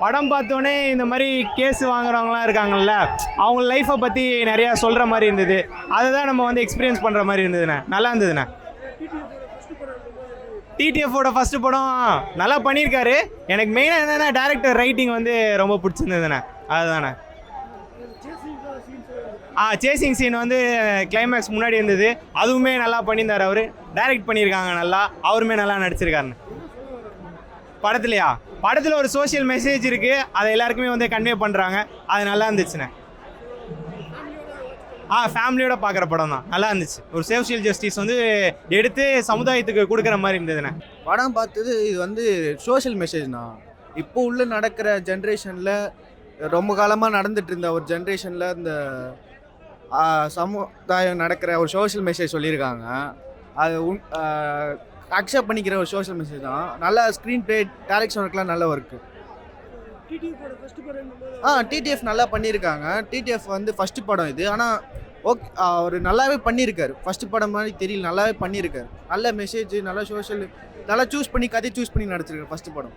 படம் பார்த்தோன்னே இந்த மாதிரி கேஸ் வாங்குறவங்களாம் இருக்காங்கல்ல, அவங்க லைஃப்பை பற்றி நிறையா சொல்கிற மாதிரி இருந்தது. அதை தான் நம்ம வந்து எக்ஸ்பீரியன்ஸ் பண்ணுற மாதிரி இருந்ததுண்ணே. நல்லா இருந்ததுண்ணே. டிடிஎஃபோட ஃபஸ்ட்டு படம் நல்லா பண்ணியிருக்காரு. எனக்கு மெயினாக என்னென்னா டேரக்டர் ரைட்டிங் வந்து ரொம்ப பிடிச்சிருந்ததுண்ணே. அதுதானே. சேசிங் சீன் வந்து கிளைமேக்ஸ் முன்னாடி இருந்தது. அதுவுமே நல்லா பண்ணியிருந்தார். அவர் டைரக்ட் பண்ணியிருக்காங்க நல்லா. அவருமே நல்லா நடிச்சிருக்காருண்ணே. படத்தில் ஒரு சோஷியல் மெசேஜ் இருக்குது. அதை எல்லாருக்குமே வந்து கன்வே பண்ணுறாங்க. அது நல்லா இருந்துச்சுண்ணே. ஃபேமிலியோட பார்க்குற படம் தான். நல்லா இருந்துச்சு. ஒரு சோஷியல் ஜஸ்டிஸ் வந்து எடுத்து சமுதாயத்துக்கு கொடுக்குற மாதிரி இருந்ததுண்ணே. படம் பார்த்தது இது வந்து சோஷியல் மெசேஜ்ண்ணா. இப்போ உள்ள நடக்கிற ஜென்ரேஷனில் ரொம்ப காலமாக நடந்துட்டு இருந்த ஒரு ஜென்ரேஷனில் இந்த சமுதாயம் நடக்கிற ஒரு சோஷியல் மெசேஜ் சொல்லியிருக்காங்க. அது அக்செப்ட் பண்ணிக்கிற ஒரு சோஷியல் மெசேஜ் தான். நல்லா ஸ்க்ரீன் ப்ளே, டைரக்ஷன் ஒர்க்லாம் நல்ல ஒர்க்கு. டிடிஎஃப் நல்லா பண்ணியிருக்காங்க. டிடிஎஃப் வந்து ஃபஸ்ட்டு படம் இது. ஆனால் ஓகே, அவர் நல்லாவே பண்ணியிருக்காரு. ஃபஸ்ட்டு படம் மாதிரி தெரியல, நல்லாவே பண்ணியிருக்காரு. நல்ல மெசேஜ், நல்ல சோஷியல், நல்லா சூஸ் பண்ணி கதை சூஸ் பண்ணி நடிச்சிருக்காரு ஃபஸ்ட்டு படம்.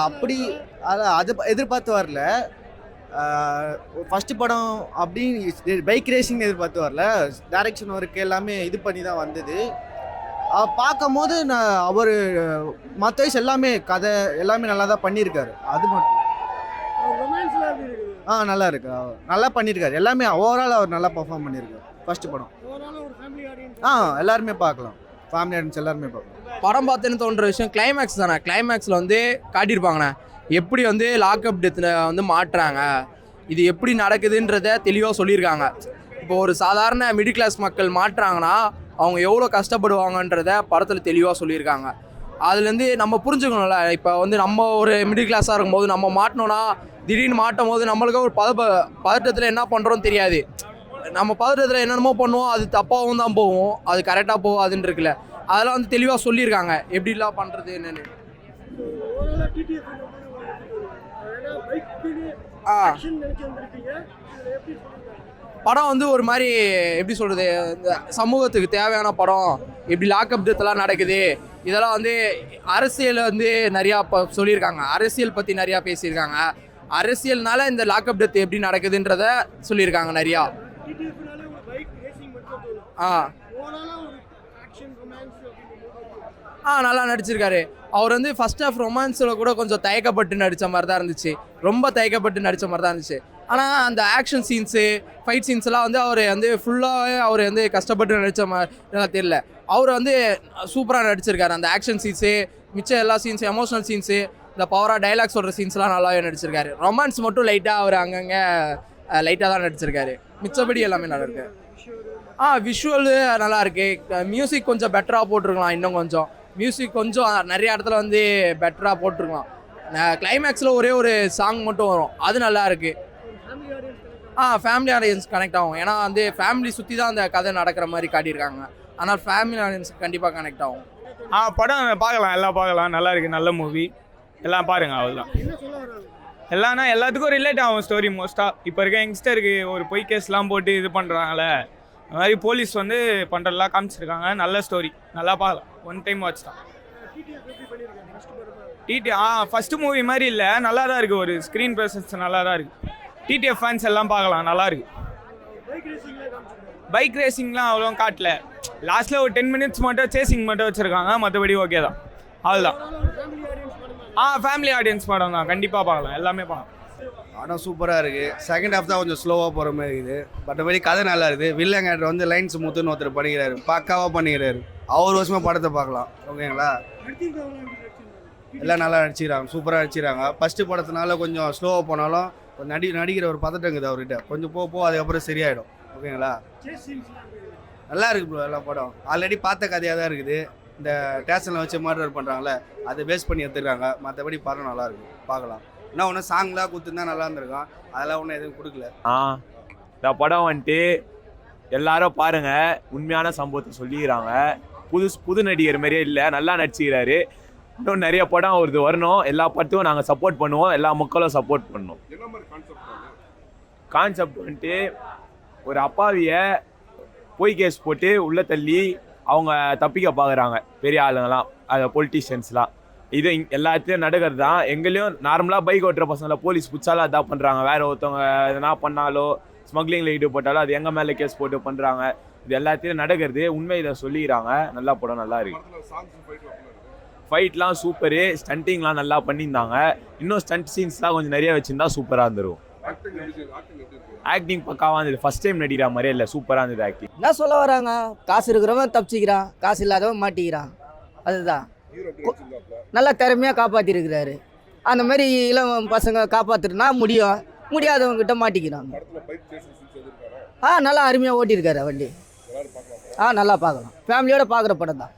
அப்படி அது எதிர்பார்த்து வரல. ஃபஸ்ட்டு படம் அப்படி பைக் ரேசிங் எதிர்பார்த்து வரல. டைரக்ஷன் ஒர்க்கு எல்லாமே இது பண்ணி தான் வந்தது. பார்க்கும் போது அவர் மற்ற வயசு எல்லாமே கதை எல்லாமே நல்லா தான் பண்ணியிருக்காரு. அது மட்டும் நல்லா இருக்கு. நல்லா பண்ணியிருக்காரு. எல்லாமே ஓவரால் அவர் நல்லா பர்ஃபார்ம் பண்ணியிருக்காரு ஃபஸ்ட்டு படம். எல்லாருமே பார்க்கலாம். ஃபேமிலி ஆடியன்ஸ் எல்லாருமே பார்க்கலாம். படம் பார்த்துன்னு தோன்ற விஷயம் கிளைமேக்ஸ் தானே. கிளைமேக்ஸில் வந்து காட்டியிருப்பாங்கண்ணே எப்படி வந்து லாக்அப் டெத்தில் வந்து மாட்டுறாங்க, இது எப்படி நடக்குதுன்றத தெளிவாக சொல்லியிருக்காங்க. இப்போ ஒரு சாதாரண மிடில் கிளாஸ் மக்கள் மாட்டுறாங்கன்னா அவங்க எவ்வளோ கஷ்டப்படுவாங்கன்றத படத்தில் தெளிவாக சொல்லியிருக்காங்க. அதுலேருந்து நம்ம புரிஞ்சுக்கணும்ல. இப்போ வந்து நம்ம ஒரு மிடில் கிளாஸாக இருக்கும்போது நம்ம மாட்டினோன்னா திடீர்னு மாட்டும் போது நம்மளுக்கு ஒரு பதட்டத்தில் என்ன பண்ணுறோன்னு தெரியாது. நம்ம பதட்டத்தில் என்னென்னமோ பண்ணுவோம், அது தப்பாகவும் தான் போகும், அது கரெக்டாக போகாதுன்னு இருக்குல்ல. அதெல்லாம் வந்து தெளிவாக சொல்லியிருக்காங்க எப்படிலாம் பண்ணுறது என்னென்னு. படம் வந்து ஒரு மாதிரி எப்படி சொல்கிறது, இந்த சமூகத்துக்கு தேவையான படம். எப்படி லாக்அப் டெத்தெல்லாம் நடக்குது, இதெல்லாம் வந்து அரசியலை வந்து நிறையா சொல்லியிருக்காங்க. அரசியல் பற்றி நிறையா பேசியிருக்காங்க. அரசியல்னால இந்த லாக்அப் டெத் எப்படி நடக்குதுன்றத சொல்லியிருக்காங்க நிறையா. நல்லா நடிச்சிருக்காரு. அவர் வந்து ஃபர்ஸ்ட் ஆஃப் ரொமான்ஸில் கூட கொஞ்சம் தயக்கப்பட்டு நடித்த மாதிரி தான் இருந்துச்சு. ரொம்ப தயக்கப்பட்டு நடித்த மாதிரி தான் இருந்துச்சு. ஆனால் அந்த ஆக்ஷன் சீன்ஸு, ஃபைட் சீன்ஸ்லாம் வந்து அவர் வந்து ஃபுல்லாகவே அவர் வந்து கஷ்டப்பட்டு நடித்த மாதிரி தெரியல. அவர் வந்து சூப்பராக நடிச்சிருக்காரு. அந்த ஆக்ஷன் சீன்ஸு, மிச்சம் எல்லா சீன்ஸு, எமோஷனல் சீன்ஸு, இந்த பவராக டைலாக் சொல்கிற சீன்ஸ்லாம் நல்லாவே நடிச்சிருக்காரு. ரொமான்ஸ் மட்டும் லைட்டாக அவர் அங்கங்கே லைட்டாக தான் நடிச்சிருக்காரு. மிச்சபடி எல்லாமே நல்லா இருக்கு. விஷுவலு நல்லா இருக்கு. மியூசிக் கொஞ்சம் பெட்டராக போட்டிருக்கலாம். இன்னும் கொஞ்சம் மியூசிக் கொஞ்சம் நிறைய இடத்துல வந்து பெட்டராக போட்டிருக்கலாம். கிளைமேக்ஸில் ஒரே ஒரு சாங் மட்டும் வரும், அது நல்லா இருக்குது. ஃபேமிலி ஆடியன்ஸ் கனெக்ட் ஆகும். ஏன்னா வந்து ஃபேமிலி சுற்றி தான் அந்த கதை நடக்கிற மாதிரி காட்டியிருக்காங்க. ஆனால் ஃபேமிலி ஆடியன்ஸ் கண்டிப்பாக கனெக்ட் ஆகும். படம் பார்க்கலாம், எல்லாம் பார்க்கலாம். நல்லா இருக்குது, நல்ல மூவி. எல்லாம் பாருங்கள். அவ்வளோதான். எல்லாம்னா எல்லாத்துக்கும் ரிலேட் ஆகும் ஸ்டோரி மோஸ்ட்டாக. இப்போ இருக்க யங்ஸ்டருக்கு ஒரு பொய் கேஸ்லாம் போட்டு இது பண்ணுறாங்களே, அது மாதிரி போலீஸ் வந்து பண்ணுறதெல்லாம் காமிச்சிருக்காங்க. நல்ல ஸ்டோரி, நல்லா பார்க்கலாம். ஒன் டைம் வாட்ச் தான். ஃபஸ்ட்டு மூவி மாதிரி இல்லை, நல்லா தான் இருக்குது. ஒரு ஸ்க்ரீன் ப்ரெசன்ஸ் நல்லா தான் இருக்குது. டிடிஎஃப் ஃபேன்ஸ் எல்லாம் பார்க்கலாம், நல்லா இருக்குது. பைக் ரேசிங்லாம் அவ்வளோ காட்டல. லாஸ்ட்டில் ஒரு 10 மினிட்ஸ் மட்டும் சேசிங் மட்டும் வச்சுருக்காங்க. மற்றபடி ஓகே தான். அவ்வளோதான். ஃபேமிலி ஆடியன்ஸ் படம் தான். கண்டிப்பாக பார்க்கலாம், எல்லாமே பார்க்கலாம். படம் சூப்பராக இருக்குது. செகண்ட் ஹாஃப் தான் கொஞ்சம் ஸ்லோவாக போகிற மாதிரி இருக்குது. மற்றபடி கதை நல்லா இருக்குது. வில்லன் கேரக்டர் வந்து லைன்ஸ் முத்துன்னு ஒருத்தர் பண்ணிக்கிறாரு, பக்காவாக பண்ணிக்கிறாரு. அவர் வருஷமாக படத்தை பார்க்கலாம். ஓகேங்களா? எல்லாம் நல்லா நடிச்சிக்கிறாங்க, சூப்பராக நடிச்சிக்கிறாங்க. ஃபஸ்ட்டு படத்தினால கொஞ்சம் ஸ்லோவாக போனாலும் நடிக்கிற ஒரு பதட்டங்குது அவர்கிட்ட. கொஞ்சம் போக அதுக்கப்புறம் சரியாயிடும். ஓகேங்களா? நல்லா இருக்குது ப்ரோ. எல்லா படம் ஆல்ரெடி பார்த்த கதையாக தான் இருக்குது. இந்த ஸ்டேஷனில் வச்சு மர்டர் பண்ணுறாங்களே, அதை பேஸ் பண்ணி எடுத்துருக்காங்க. மற்றபடி படம் நல்லா இருக்குது, பார்க்கலாம். இன்னும் ஒன்று சாங்லாம் கொடுத்துருந்தா நல்லா இருந்திருக்கும். அதெல்லாம் ஒன்றும் எதுவும் கொடுக்கல. இந்த படம் வந்துட்டு எல்லாரும் பாருங்கள். உண்மையான சம்பவத்தை சொல்லிக்கிறாங்க. புது நடிகர் மாதிரியே இல்லை, நல்லா நடிச்சுக்கிறாரு. இன்னும் நிறைய படம் அவருக்கு வரணும். எல்லா படத்துக்கும் நாங்கள் சப்போர்ட் பண்ணுவோம். எல்லா மக்களும் சப்போர்ட் பண்ணணும். கான்செப்ட் வந்துட்டு ஒரு அப்பாவியை பொய் கேஸ் போட்டு உள்ளே தள்ளி அவங்க தப்பிக்க பார்க்குறாங்க. பெரிய ஆளுங்களாம், அதை பொலிட்டீஷியன்ஸ்லாம் இது எல்லாத்தையும் நடக்கிறது தான். எங்கேயும் நார்மலாக பைக் ஓட்டுற பசங்களை போலீஸ் பிடிச்சாலும் அதான் பண்ணுறாங்க. வேறு ஒருத்தவங்க எதனா பண்ணாலோ ஸ்மக்லிங்கில் ஈடுபட்டாலும் அது எங்கள் மேலே கேஸ் போட்டு பண்ணுறாங்க. இது எல்லாத்தையும் நடக்கிறது உண்மை. இதை சொல்லிக்கிறாங்க. நல்லா படம், நல்லா இருக்கு. ஃபைட்லாம் சூப்பரு, ஸ்டண்டிங்லாம் நல்லா பண்ணியிருந்தாங்க. இன்னும் ஸ்டண்ட் சீன்ஸ்லாம் கொஞ்சம் நிறைய வச்சுருந்தா சூப்பராக இருந்துடும். ஆக்டிங் பக்காவாக இருந்தது. ஃபர்ஸ்ட் டைம் நடிக்கிற மாதிரியே இல்லை, சூப்பராக இருந்தது ஆக்டிங். என்ன சொல்ல வராங்க, காசு இருக்கிறவன் தப்பிச்சிக்கிறான், காசு இல்லாதவன் மாட்டிக்கிறான். அதுதான் நல்லா திறமையாக காப்பாற்றிருக்கிறாரு. அந்த மாதிரி இளம் பசங்க காப்பாற்றுனா முடியும், முடியாதவங்ககிட்ட மாட்டிக்கிறாங்க. நல்லா அருமையாக ஓட்டியிருக்காரு வண்டி. நல்லா பார்க்கலாம், ஃபேமிலியோட பார்க்குற படம் தான்.